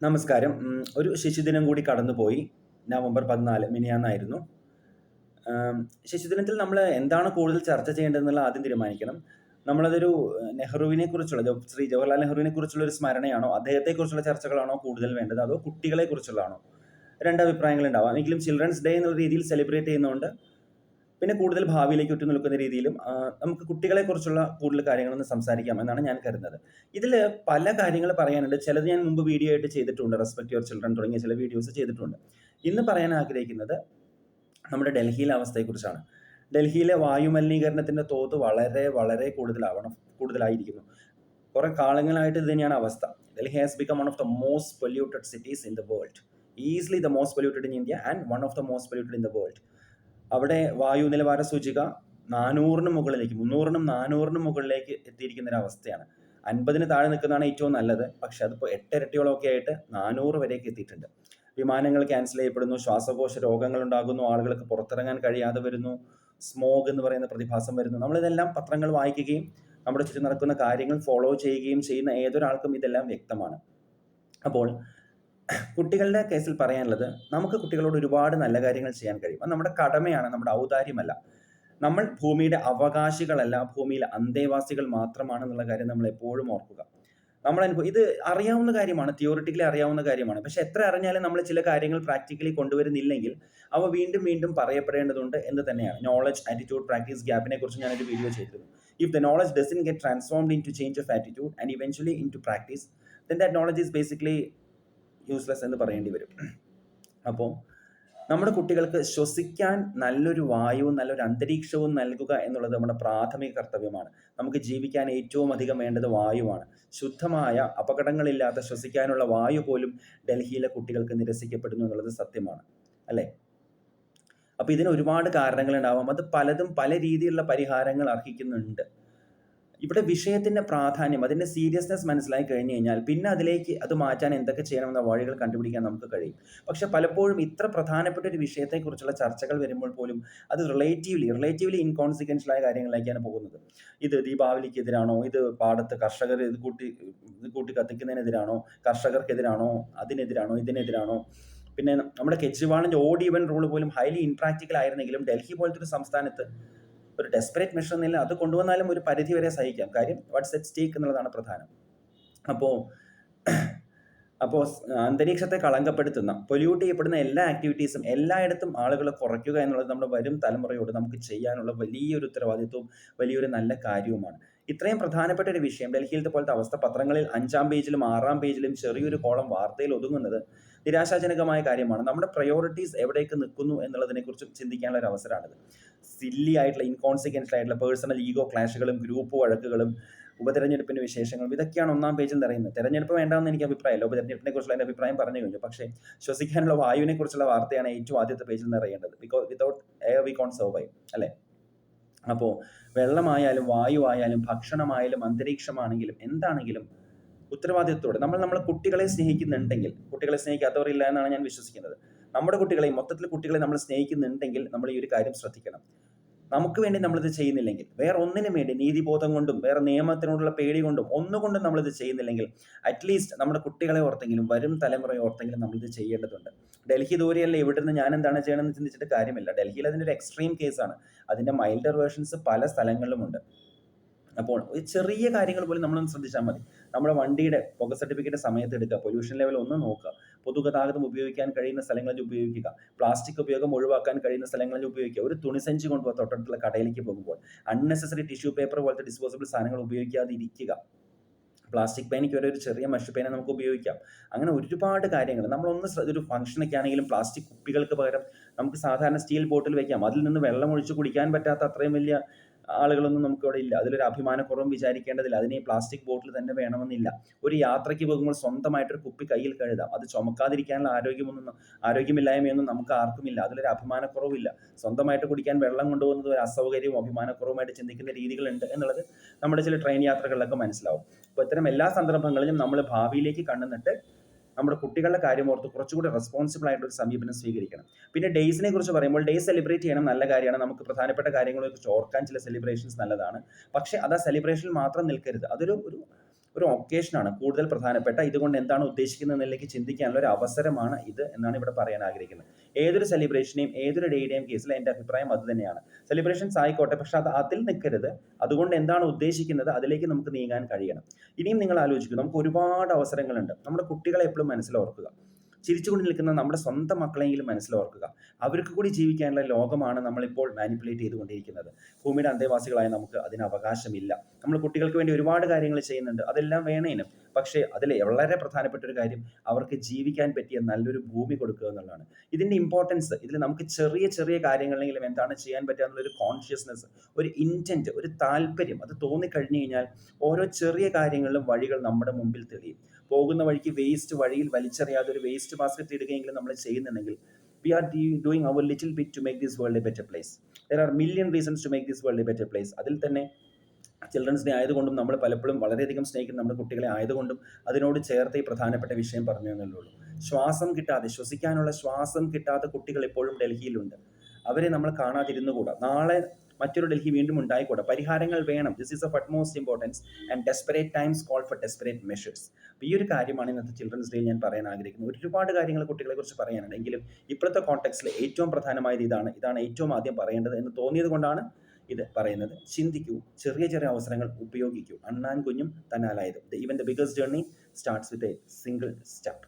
നമസ്കാരം. ഒരു ശിശുദിനം കൂടി കടന്നുപോയി. നവംബർ 14 മിനിയാന്നായിരുന്നു. ശിശുദിനത്തിൽ നമ്മൾ എന്താണ് കൂടുതൽ ചർച്ച ചെയ്യേണ്ടതെന്നുള്ളത് ആദ്യം തീരുമാനിക്കണം. നമ്മളതൊരു നെഹ്റുവിനെ കുറിച്ചുള്ള ശ്രീ ജവഹർലാൽ നെഹ്റുവിനെ കുറിച്ചുള്ള ഒരു സ്മരണയാണോ, അദ്ദേഹത്തെക്കുറിച്ചുള്ള ചർച്ചകളാണോ കൂടുതൽ വേണ്ടത്, അതോ കുട്ടികളെ കുറിച്ചുള്ളതാണോ? 2 അഭിപ്രായങ്ങളുണ്ടാവാം. എങ്കിലും ചിൽഡ്രൻസ് ഡേ എന്നുള്ള രീതിയിൽ സെലിബ്രേറ്റ് ചെയ്യുന്നതുകൊണ്ട് പിന്നെ കൂടുതൽ ഭാവിയിലേക്ക് ഉറ്റുനിൽക്കുന്ന രീതിയിലും നമുക്ക് കുട്ടികളെക്കുറിച്ചുള്ള കൂടുതൽ കാര്യങ്ങളൊന്ന് സംസാരിക്കാം എന്നാണ് ഞാൻ കരുതുന്നത്. ഇതിൽ പല കാര്യങ്ങൾ പറയാനുണ്ട്. ചിലത് ഞാൻ മുമ്പ് വീഡിയോ ആയിട്ട് ചെയ്തിട്ടുണ്ട്. റെസ്പെക്ട് യുവർ ചിൽഡ്രൻ തുടങ്ങിയ ചില വീഡിയോസ് ചെയ്തിട്ടുണ്ട്. ഇന്ന് പറയാൻ ആഗ്രഹിക്കുന്നത് നമ്മുടെ ഡൽഹിയിലെ അവസ്ഥയെക്കുറിച്ചാണ്. ഡൽഹിയിലെ വായുമലിനീകരണത്തിൻ്റെ തോത് വളരെ വളരെ കൂടുതലായിരിക്കുന്നു. കുറേ കാലങ്ങളായിട്ട് ഇത് തന്നെയാണ് അവസ്ഥ. Delhi has become one of the most polluted cities in the world. Easily the most polluted in India and one of the most polluted in the world. അവിടെ വായു നിലവാര സൂചിക 400-ന് മുകളിലേക്ക്, 300-നും 400-നും മുകളിലേക്ക് എത്തിയിരിക്കുന്ന ഒരു അവസ്ഥയാണ്. 50-ന് താഴെ നിൽക്കുന്നതാണ് ഏറ്റവും നല്ലത്. പക്ഷെ അതിപ്പോൾ 8 ഇരട്ടിയോളമൊക്കെ ആയിട്ട് 400 വരെയൊക്കെ എത്തിയിട്ടുണ്ട്. വിമാനങ്ങൾ ക്യാൻസൽ ചെയ്യപ്പെടുന്നു, ശ്വാസകോശ രോഗങ്ങൾ ഉണ്ടാകുന്നു, ആളുകൾക്ക് പുറത്തിറങ്ങാൻ കഴിയാതെ വരുന്നു, സ്മോഗ് എന്ന് പറയുന്ന പ്രതിഭാസം വരുന്നു. നമ്മളിതെല്ലാം പത്രങ്ങൾ വായിക്കുകയും നമ്മുടെ ചുറ്റും നടക്കുന്ന കാര്യങ്ങൾ ഫോളോ ചെയ്യുകയും ചെയ്യുന്ന ഏതൊരാൾക്കും ഇതെല്ലാം വ്യക്തമാണ്. അപ്പോൾ കുട്ടികളുടെ കേസിൽ പറയാനുള്ളത്, നമുക്ക് കുട്ടികളോട് ഒരുപാട് നല്ല കാര്യങ്ങൾ ചെയ്യാൻ കഴിയും. അത് നമ്മുടെ കടമയാണ്, നമ്മുടെ ഔദാര്യമല്ല. നമ്മൾ ഭൂമിയുടെ അവകാശികളല്ല, ഭൂമിയിലെ അന്തേവാസികൾ മാത്രമാണെന്നുള്ള കാര്യം നമ്മൾ എപ്പോഴും ഓർക്കുക. ഇത് അറിയാവുന്ന കാര്യമാണ്, തിയോറിറ്റിക്കലി അറിയാവുന്ന കാര്യമാണ്. പക്ഷെ എത്ര അറിഞ്ഞാലും നമ്മൾ ചില കാര്യങ്ങൾ പ്രാക്ടിക്കലി കൊണ്ടുവരുന്നില്ലെങ്കിൽ അവ വീണ്ടും വീണ്ടും പറയപ്പെടേണ്ടതുണ്ട് എന്ന് തന്നെയാണ്. നോളജ്, ആറ്റിറ്റ്യൂഡ്, പ്രാക്ടീസ് ഗ്യാപ്പിനെ കുറിച്ച് ഞാനൊരു വീഡിയോ ചെയ്തിരുന്നു. If the knowledge doesn't get transformed into change of attitude and eventually into practice, then that knowledge is basically useless എന്ന് പറയേണ്ടി വരും. അപ്പോൾ നമ്മുടെ കുട്ടികൾക്ക് ശ്വസിക്കാൻ നല്ലൊരു വായുവും നല്ലൊരു അന്തരീക്ഷവും നൽകുക എന്നുള്ളത് നമ്മുടെ പ്രാഥമിക കർത്തവ്യമാണ്. നമുക്ക് ജീവിക്കാൻ ഏറ്റവും അധികം വേണ്ടത് വായുവാണ്. ശുദ്ധമായ, അപകടങ്ങളില്ലാത്ത ശ്വസിക്കാനുള്ള വായു പോലും ഡൽഹിയിലെ കുട്ടികൾക്ക് നിരസിക്കപ്പെടുന്നു എന്നുള്ളത് സത്യമാണ്, അല്ലേ? അപ്പോൾ ഇതിന് ഒരുപാട് കാരണങ്ങളുണ്ടാവാം. അത് പലതും പല രീതിയിലുള്ള പരിഹാരങ്ങൾ അർഹിക്കുന്നുണ്ട്. ഇവിടെ വിഷയത്തിൻ്റെ പ്രാധാന്യം, അതിൻ്റെ സീരിയസ്നെസ് മനസ്സിലാക്കി കഴിഞ്ഞ് കഴിഞ്ഞാൽ പിന്നെ അതിലേക്ക് അത് മാറ്റാൻ എന്തൊക്കെ ചെയ്യണമെന്ന വഴികൾ കണ്ടുപിടിക്കാൻ നമുക്ക് കഴിയും. പക്ഷെ പലപ്പോഴും ഇത്ര പ്രധാനപ്പെട്ട ഒരു വിഷയത്തെക്കുറിച്ചുള്ള ചർച്ചകൾ വരുമ്പോൾ പോലും അത് റിലേറ്റീവ്ലി ഇൻകോൺസിക്വൻഷ്യലായ കാര്യങ്ങളിലേക്കാണ് പോകുന്നത്. ഇത് ദീപാവലിക്കെതിരാണോ, ഇത് പാടത്ത് കർഷകർ ഇത് കൂട്ടി കത്തിക്കുന്നതിനെതിരാണോ, കർഷകർക്കെതിരാണോ, അതിനെതിരാണോ, ഇതിനെതിരാണോ? പിന്നെ നമ്മുടെ കെജ്രിവാളിൻ്റെ ഓഡ് ഈവൻ റൂൾ പോലും ഹൈലി ഇംപ്രാക്ടിക്കൽ ആയിരുന്നെങ്കിലും ഡൽഹി പോലത്തെ ഒരു സംസ്ഥാനത്ത് ഒരു ഡെസ്പറേറ്റ് മെഷർ എന്നില്ല, അത് കൊണ്ടുവന്നാലും ഒരു പരിധി വരെ സഹിക്കാം. കാര്യം വാട്ട്സ് അറ്റ് സ്റ്റേക്ക് എന്നുള്ളതാണ് പ്രധാനം. അപ്പോൾ അന്തരീക്ഷത്തെ കളങ്കപ്പെടുത്തുന്ന, പൊല്യൂട്ട് ചെയ്യപ്പെടുന്ന എല്ലാ ആക്ടിവിറ്റീസും എല്ലായിടത്തും ആളുകൾ കുറയ്ക്കുക എന്നുള്ളത് നമ്മുടെ വരും തലമുറയോട് നമുക്ക് ചെയ്യാനുള്ള വലിയൊരു ഉത്തരവാദിത്വവും വലിയൊരു നല്ല കാര്യവുമാണ്. ഇത്രയും പ്രധാനപ്പെട്ട ഒരു വിഷയം, ഡൽഹിയിലത്തെ പോലത്തെ അവസ്ഥ പത്രങ്ങളിൽ 5-ാം പേജിലും 6-ാം പേജിലും ചെറിയൊരു കോളം വാർത്തയിൽ ഒതുങ്ങുന്നത് നിരാശാജനകമായ കാര്യമാണ്. നമ്മുടെ പ്രയോറിറ്റീസ് എവിടേക്ക് നിൽക്കുന്നു എന്നുള്ളതിനെക്കുറിച്ച് ചിന്തിക്കാനുള്ള ഒരു അവസരമാണിത്. സില്ലി ആയിട്ടുള്ള, ഇൻകോൺസിക്വൻഷ്യൽ ആയിട്ടുള്ള പേഴ്സണൽ ഈഗോ ക്ലാഷുകളും ഗ്രൂപ്പ് വഴക്കുകളും ഉപതെരഞ്ഞെടുപ്പിൻ്റെ വിശേഷങ്ങളും ഇതൊക്കെയാണ് 1-ാം പേജിൽ നിറയുന്നത്. തെരഞ്ഞെടുപ്പ് വേണ്ടാമെന്ന് എനിക്ക് അഭിപ്രായമില്ല. ഉപതെരഞ്ഞെടുപ്പിനെ കുറിച്ചുള്ള എൻ്റെ അഭിപ്രായം പറഞ്ഞു കഴിഞ്ഞു. പക്ഷേ ശ്വസിക്കാനുള്ള വായുവിനെ കുറിച്ചുള്ള വാർത്തയാണ് ഏറ്റവും ആദ്യത്തെ പേജിൽ നിറയേണ്ടത്. Because without air we can survive, അല്ലേ? അപ്പോൾ വെള്ളമായാലും വായുവായാലും ഭക്ഷണമായാലും അന്തരീക്ഷമാണെങ്കിലും എന്താണെങ്കിലും ഉത്തരവാദിത്വത്തോടെ നമ്മളെ കുട്ടികളെ സ്നേഹിക്കുന്നുണ്ടെങ്കിൽ, കുട്ടികളെ സ്നേഹിക്കാത്തവരില്ല എന്നാണ് ഞാൻ വിശ്വസിക്കുന്നത്. നമ്മുടെ കുട്ടികളെ, മൊത്തത്തിൽ കുട്ടികളെ നമ്മൾ സ്നേഹിക്കുന്നുണ്ടെങ്കിൽ നമ്മൾ ഈ ഒരു കാര്യം ശ്രദ്ധിക്കണം. നമുക്ക് വേണ്ടി നമ്മളിത് ചെയ്യുന്നില്ലെങ്കിൽ, വേറെ ഒന്നിനും വേണ്ടി, നീതിബോധം കൊണ്ടും വേറെ നിയമത്തിനോടുള്ള പേടി കൊണ്ടും ഒന്നുകൊണ്ടും നമ്മളിത് ചെയ്യുന്നില്ലെങ്കിൽ അറ്റ്ലീസ്റ്റ് നമ്മുടെ കുട്ടികളെ ഓർത്തെങ്കിലും വരും തലമുറയെ ഓർത്തെങ്കിലും നമ്മളിത് ചെയ്യേണ്ടതുണ്ട്. ഡൽഹി ദൂരെയല്ല, ഇവിടെ നിന്ന് ഞാൻ എന്താണ് ചെയ്യണമെന്ന് ചിന്തിച്ചിട്ട് കാര്യമില്ല. ഡൽഹിയിൽ അതിൻ്റെ ഒരു എക്സ്ട്രീം കേസാണ്. അതിൻ്റെ മൈൽഡർ വേർഷൻസ് പല സ്ഥലങ്ങളിലുമുണ്ട്. അപ്പോൾ ഒരു ചെറിയ കാര്യങ്ങൾ പോലും നമ്മളൊന്ന് ശ്രദ്ധിച്ചാൽ മതി. നമ്മുടെ വണ്ടിയുടെ പുക സർട്ടിഫിക്കറ്റ് സമയത്ത് എടുക്കുക, പൊല്യൂഷൻ ലെവൽ ഒന്ന് നോക്കുക, പൊതുഗതാഗതം ഉപയോഗിക്കാൻ കഴിയുന്ന സ്ഥലങ്ങളിൽ ഉപയോഗിക്കുക, പ്ലാസ്റ്റിക് ഉപയോഗം ഒഴിവാക്കാൻ കഴിയുന്ന സ്ഥലങ്ങളിൽ ഉപയോഗിക്കുക, ഒരു തുണിസഞ്ചി കൊണ്ടുപോകുക തൊട്ടടുത്തുള്ള കടയിലേക്ക് പോകുമ്പോൾ, അൺനെസസറി ടിഷ്യൂ പേപ്പർ പോലത്തെ ഡിസ്പോസിബിൾ സാധനങ്ങൾ ഉപയോഗിക്കാതെ ഇരിക്കുക. പ്ലാസ്റ്റിക് പേനയ്ക്ക് ഒരു ചെറിയ മഷി നമുക്ക് ഉപയോഗിക്കാം. അങ്ങനെ ഒരുപാട് കാര്യങ്ങൾ ഒരു ഫംഗ്ഷനൊക്കെ ആണെങ്കിലും പ്ലാസ്റ്റിക് കുപ്പികൾക്ക് പകരം നമുക്ക് സാധാരണ സ്റ്റീൽ ബോട്ടിൽ വയ്ക്കാം. അതിൽ നിന്ന് വെള്ളം ഒഴിച്ച് കുടിക്കാൻ പറ്റാത്ത അത്രയും വലിയ ആളുകളൊന്നും നമുക്കിവിടെ ഇല്ല. അതിലൊരു അഭിമാനക്കുറവും വിചാരിക്കേണ്ടതില്ല. അതിന് ഈ പ്ലാസ്റ്റിക് ബോട്ടിൽ തന്നെ വേണമെന്നില്ല. ഒരു യാത്രയ്ക്ക് പോകുമ്പോൾ സ്വന്തമായിട്ടൊരു കുപ്പി കയ്യിൽ കരുതാം. അത് ചുമക്കാതിരിക്കാനുള്ള ആരോഗ്യമില്ലായ്മയൊന്നും നമുക്ക് ആർക്കുമില്ല. അതിലൊരു അഭിമാനക്കുറവില്ല. സ്വന്തമായിട്ട് കുടിക്കാൻ വെള്ളം കൊണ്ടുപോകുന്നത് ഒരു അസൗകര്യവും അഭിമാനക്കുറവുമായിട്ട് ചിന്തിക്കുന്ന രീതികളുണ്ട് എന്നുള്ളത് നമ്മുടെ ചില ട്രെയിൻ യാത്രകളിലൊക്കെ മനസ്സിലാവും. അപ്പോൾ ഇത്തരം എല്ലാ സന്ദർഭങ്ങളിലും നമ്മൾ ഭാവിയിലേക്ക് കണ്ണുനട്ട് നമ്മുടെ കുട്ടികളുടെ കാര്യം ഓർത്ത് കുറച്ചുകൂടി റെസ്പോൺസിബിൾ ആയിട്ടൊരു സമീപനം സ്വീകരിക്കണം. പിന്നെ ഡേയ്സിനെ കുറിച്ച് പറയുമ്പോൾ, ഡേ സെലിബ്രേറ്റ് ചെയ്യണം, നല്ല കാര്യമാണ്. നമുക്ക് പ്രധാനപ്പെട്ട കാര്യങ്ങളെ കുറിച്ച് ഓർക്കാൻ ചില സെലിബ്രേഷൻസ് നല്ലതാണ്. പക്ഷേ അത് ആ സെലിബ്രേഷനിൽ മാത്രം നിൽക്കരുത്. അതൊരു ഒരു ഒക്കേഷനാണ്. കൂടുതൽ പ്രധാനപ്പെട്ട ഇതുകൊണ്ട് എന്താണ് ഉദ്ദേശിക്കുന്നത് എന്നതിലേക്ക് ചിന്തിക്കാനുള്ള ഒരു അവസരമാണ് ഇത് എന്നാണ് ഇവിടെ പറയാൻ ആഗ്രഹിക്കുന്നത്. ഏതൊരു സെലിബ്രേഷനെയും ഏതൊരു ഡേയുടെയും കേസിൽ എൻ്റെ അഭിപ്രായം അതുതന്നെയാണ്. സെലിബ്രേഷൻസ് ആയിക്കോട്ടെ, പക്ഷെ അത് അതിൽ നിൽക്കരുത്. അതുകൊണ്ട് എന്താണ് ഉദ്ദേശിക്കുന്നത് അതിലേക്ക് നമുക്ക് നീങ്ങാൻ കഴിയണം. ഇനിയും നിങ്ങൾ ആലോചിക്കൂ, നമുക്ക് ഒരുപാട് അവസരങ്ങളുണ്ട്. നമ്മുടെ കുട്ടികളെ എപ്പോഴും മനസ്സിലോർക്കുക. ചിരിച്ചുകൊണ്ട് നിൽക്കുന്ന നമ്മുടെ സ്വന്തം മക്കളെങ്കിലും മനസ്സിലോർക്കുക. അവർക്ക് കൂടി ജീവിക്കാനുള്ള ലോകമാണ് നമ്മളിപ്പോൾ മാനിപ്പുലേറ്റ് ചെയ്തുകൊണ്ടിരിക്കുന്നത്. ഭൂമിയുടെ അന്തേവാസികളായ നമുക്ക് അതിന് അവകാശമില്ല. നമ്മൾ കുട്ടികൾക്ക് വേണ്ടി ഒരുപാട് കാര്യങ്ങൾ ചെയ്യുന്നുണ്ട്, അതെല്ലാം വേണേനും. പക്ഷേ അതിൽ വളരെ പ്രധാനപ്പെട്ട ഒരു കാര്യം അവർക്ക് ജീവിക്കാൻ പറ്റിയ നല്ലൊരു ഭൂമി കൊടുക്കുക എന്നുള്ളതാണ്. ഇതിൻ്റെ ഇമ്പോർട്ടൻസ് ഇതിൽ നമുക്ക് ചെറിയ ചെറിയ കാര്യങ്ങളിലെങ്കിലും എന്താണ് ചെയ്യാൻ പറ്റുക എന്നുള്ളൊരു കോൺഷ്യസ്നെസ്, ഒരു ഇൻറ്റൻറ്റ്, ഒരു താല്പര്യം അത് തോന്നിക്കഴിഞ്ഞു കഴിഞ്ഞാൽ ഓരോ ചെറിയ കാര്യങ്ങളിലും വഴികൾ നമ്മുടെ മുമ്പിൽ തെളിയും. പോകുന്ന വഴിക്ക് വേസ്റ്റ് വഴിയിൽ വലിച്ചെറിയാതെ ഒരു വേസ്റ്റ് ബാസ്ക്കറ്റ് ഇടുകയെങ്കിലും നമ്മൾ ചെയ്യുന്നുണ്ടെങ്കിൽ we are doing our little bit to make this world a better place. There are million reasons to make this world a better place. അതിൽ തന്നെ ചിൽഡ്രൻസ് ഡേ ആയതുകൊണ്ടും നമ്മൾ പലപ്പോഴും വളരെയധികം സ്നേഹിക്കുന്ന നമ്മുടെ കുട്ടികളെ ആയതുകൊണ്ടും അതിനോട് ചേർത്ത് ഈ പ്രധാനപ്പെട്ട വിഷയം പറഞ്ഞു എന്നല്ലേ ഉള്ളൂ. ശ്വസിക്കാനുള്ള ശ്വാസം കിട്ടാത്ത കുട്ടികൾ ഇപ്പോഴും ഡൽഹിയിലുണ്ട്. അവരെ നമ്മൾ കാണാതിരുന്നുകൂടാ. നാളെ മറ്റൊരു ഡൽഹി വീണ്ടും ഉണ്ടായിക്കൂടാ. പരിഹാരങ്ങൾ വേണം. This is of utmost importance and desperate times call for desperate measures. അപ്പോൾ ഈ ഒരു കാര്യമാണ് ഇന്നത്തെ ചിൽഡ്രൻസ് ഡേയിൽ ഞാൻ പറയാൻ ആഗ്രഹിക്കുന്നത്. ഒരുപാട് കാര്യങ്ങൾ കുട്ടികളെ കുറിച്ച് പറയാനുണ്ട്. എങ്കിലും ഇപ്പോഴത്തെ കോണ്ടെക്സ്റ്റിൽ ഏറ്റവും പ്രധാനമായത് ഇതാണ് ഏറ്റവും ആദ്യം പറയേണ്ടത് എന്ന് തോന്നിയത് കൊണ്ടാണ് ഇത് പറയുന്നത്. ചിന്തിക്കൂ, ചെറിയ ചെറിയ അവസരങ്ങൾ ഉപയോഗിക്കൂ. അണ്ണാൻ കുഞ്ഞും തന്നാലായതും. Even the biggest journey starts with a single step.